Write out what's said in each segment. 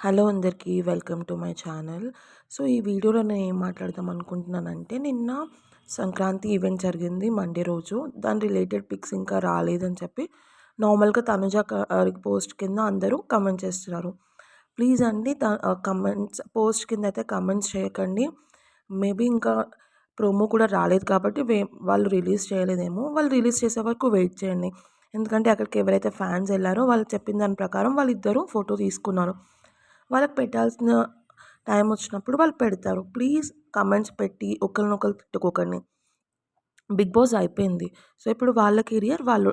Hello అందరికీ welcome to my channel. So, ఈ వీడియోలో నేను ఏం మాట్లాడదాం అనుకుంటున్నానంటే, నిన్న సంక్రాంతి ఈవెంట్ జరిగింది మండే రోజు. దాని రిలేటెడ్ పిక్స్ ఇంకా రాలేదని చెప్పి నార్మల్‌గా తనుజ పోస్ట్ కింద అందరూ కమెంట్ చేస్తున్నారు. ప్లీజ్ అండి కమెంట్స్ పోస్ట్ కింద అయితే కమెంట్స్ చేయకండి. మేబీ ఇంకా ప్రోమో కూడా రాలేదు కాబట్టి వాళ్ళు రిలీజ్ చేయలేదేమో. వాళ్ళు రిలీజ్ చేసే వరకు వెయిట్ చేయండి. ఎందుకంటే అక్కడికి ఎవరైతే ఫ్యాన్స్ ఎళ్లారో వాళ్ళు చెప్పిన దాని ప్రకారం వాళ్ళిద్దరూ ఫోటో తీసుకున్నారు. వాళ్ళకి పెట్టాల్సిన టైం వచ్చినప్పుడు వాళ్ళు పెడతారు. ప్లీజ్ కమెంట్స్ పెట్టి ఒకరినొకరు తిట్టుకోకండి. బిగ్ బాస్ అయిపోయింది. సో, ఇప్పుడు వాళ్ళ కెరియర్ వాళ్ళు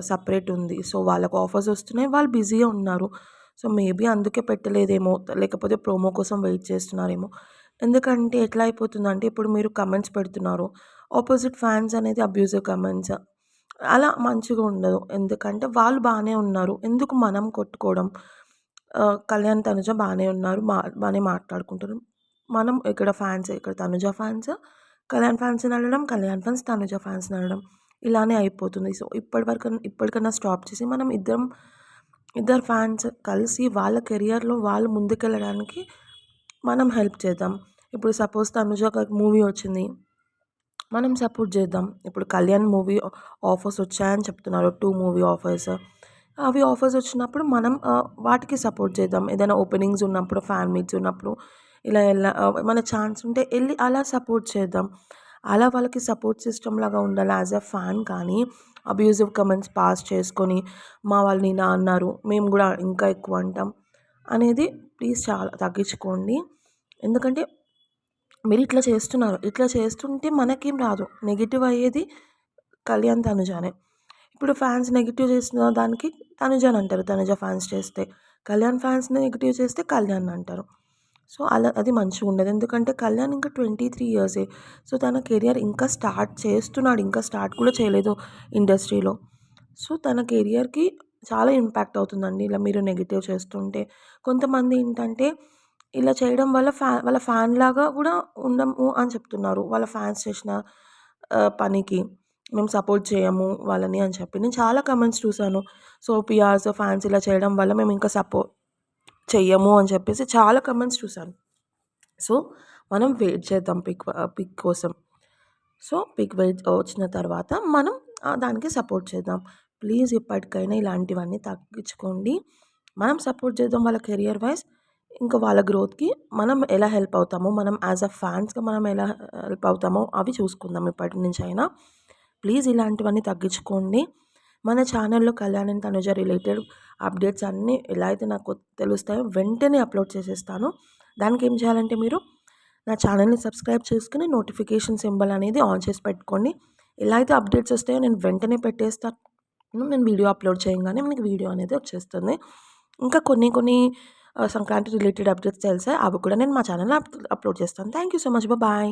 సెపరేట్ ఉంది. సో, వాళ్ళకి ఆఫర్స్ వస్తున్నాయి. వాళ్ళు బిజీగా ఉన్నారు. సో, మేబీ అందుకే పెట్టలేదేమో. లేకపోతే ప్రోమో కోసం వెయిట్ చేస్తున్నారేమో. ఎందుకంటే ఎట్లా అయిపోతుందంటే ఇప్పుడు మీరు కమెంట్స్ పెడుతున్నారు. ఆపోజిట్ ఫ్యాన్స్ అనేది అబ్యూజివ్ కమెంట్స్. అలా మంచిగా ఉండదు. ఎందుకంటే వాళ్ళు బానే ఉన్నారు. ఎందుకు మనం కొట్టుకోవడం? కళ్యాణ్, తనుజ బానే ఉన్నారు. బానే మాట్లాడుకుంటున్నారు. మనం ఇక్కడ తనుజ ఫ్యాన్స్ కళ్యాణ్ ఫ్యాన్స్‌ని అనడం, కళ్యాణ్ ఫ్యాన్స్ తనుజ ఫ్యాన్స్‌ని అనడం. ఇలానే అయిపోతుంది. సో, ఇప్పటికన్నా స్టాప్ చేసి మనం ఇద్దరు ఫ్యాన్స్ కలిసి వాళ్ళ కెరియర్‌లో వాళ్ళు ముందుకెళ్ళడానికి మనం హెల్ప్ చేద్దాం. ఇప్పుడు సపోజ్ తనుజకి మూవీ వచ్చింది. మనం సపోర్ట్ చేద్దాం. ఇప్పుడు కళ్యాణ్ మూవీ ఆఫర్స్ వచ్చాయని చెప్తున్నారు. 2 మూవీ ఆఫర్స్. అవి ఆఫర్స్ వచ్చినప్పుడు మనం వాటికి సపోర్ట్ చేద్దాం. ఏదైనా ఓపెనింగ్స్ ఉన్నప్పుడు, ఫ్యాన్ మీట్స్ ఉన్నప్పుడు మన ఛాన్స్ ఉంటే ఎళ్లి అలా సపోర్ట్ చేద్దాం. అలా వాళ్ళకి సపోర్ట్ సిస్టమ్ లాగా ఉండాలి. యాజ్ ఎ ఫ్యాన్ కానీ అబ్యూజివ్ కమెంట్స్ పాస్ చేసుకొని మా వాళ్ళని ఇలా అన్నారు, మేము కూడా ఇంకా ఎక్కువ అంటాం అనేది ప్లీజ్ చాలా తగ్గించుకోండి. ఎందుకంటే మీరు ఇట్లా చేస్తున్నారు. ఇట్లా చేస్తుంటే మనకేం రాదు. నెగెటివ్ అయ్యేది కళ్యాణ్, తనుజానే. ఇప్పుడు ఫ్యాన్స్ నెగెటివ్ చేసిన దానికి తనుజని అంటారు. తనుజ ఫ్యాన్స్ చేస్తే. కళ్యాణ్ ఫ్యాన్స్ నెగెటివ్ చేస్తే కళ్యాణ్ అంటారు. సో, అలా అది మంచిగుండదు. ఎందుకంటే కళ్యాణ్ ఇంకా 23 ఇయర్సే. సో, తన కెరియర్ ఇంకా స్టార్ట్ చేస్తున్నాడు. ఇంకా స్టార్ట్ కూడా చేయలేదు ఇండస్ట్రీలో. సో, తన కెరియర్‌కి చాలా ఇంపాక్ట్ అవుతుందండి. ఇలా మీరు నెగెటివ్ చేస్తుంటే. కొంతమంది ఏంటంటే ఇలా చేయడం వల్ల వాళ్ళ ఫ్యాన్‌లాగా కూడా ఉండము అని చెప్తున్నారు. వాళ్ళ ఫ్యాన్స్ చేసిన పనికి. మేము సపోర్ట్ చేయము వాళ్ళని అని చెప్పి. నేను చాలా కమెంట్స్ చూసాను. సో, పీఆర్స్, ఫ్యాన్స్ ఇలా చేయడం వల్ల మేము ఇంకా చెయ్యము అని చెప్పేసి చాలా కమెంట్స్ చూసాను. సో, మనం వెయిట్ చేద్దాం పిక్ కోసం. సో, పిక్ వచ్చిన తర్వాత మనం దానికి సపోర్ట్ చేద్దాం. ప్లీజ్ ఇప్పటికైనా ఇలాంటివన్నీ తగ్గించుకోండి. మనం సపోర్ట్ చేద్దాం వాళ్ళ కెరియర్ వైస్. ఇంకా వాళ్ళ గ్రోత్‌కి మనం ఎలా హెల్ప్ అవుతామో, మనం యాజ్ ఎ ఫ్యాన్స్‌గా మనం ఎలా హెల్ప్ అవుతామో అవి చూసుకుందాం ఇప్పటి నుంచైనా. ప్లీజ్ ఇలాంటివన్నీ తగ్గించుకోండి. మన ఛానల్‌లో Kalyan and Tanuja related updates అన్నీ ఎలా అయితే నాకు తెలుస్తాయో వెంటనే అప్లోడ్ చేసేస్తాను. దానికి ఏం చేయాలంటే మీరు నా ఛానల్‌ని సబ్స్క్రైబ్ చేసుకొని నోటిఫికేషన్ సింబల్ అనేది ఆన్ చేసి పెట్టుకోండి. ఎలా అయితే అప్డేట్స్ వస్తాయో నేను వెంటనే పెట్టేస్తాను. నేను వీడియో అప్లోడ్ చేయంగానే మీకు వీడియో అనేది వచ్చేస్తుంది. ఇంకా కొన్ని కొన్ని సంక్రాంతి రిలేటెడ్ అప్డేట్స్ తెలిసాయి. అవి కూడా నేను మా ఛానల్‌లో అప్లోడ్ చేస్తాను. Thank you so much. Bye.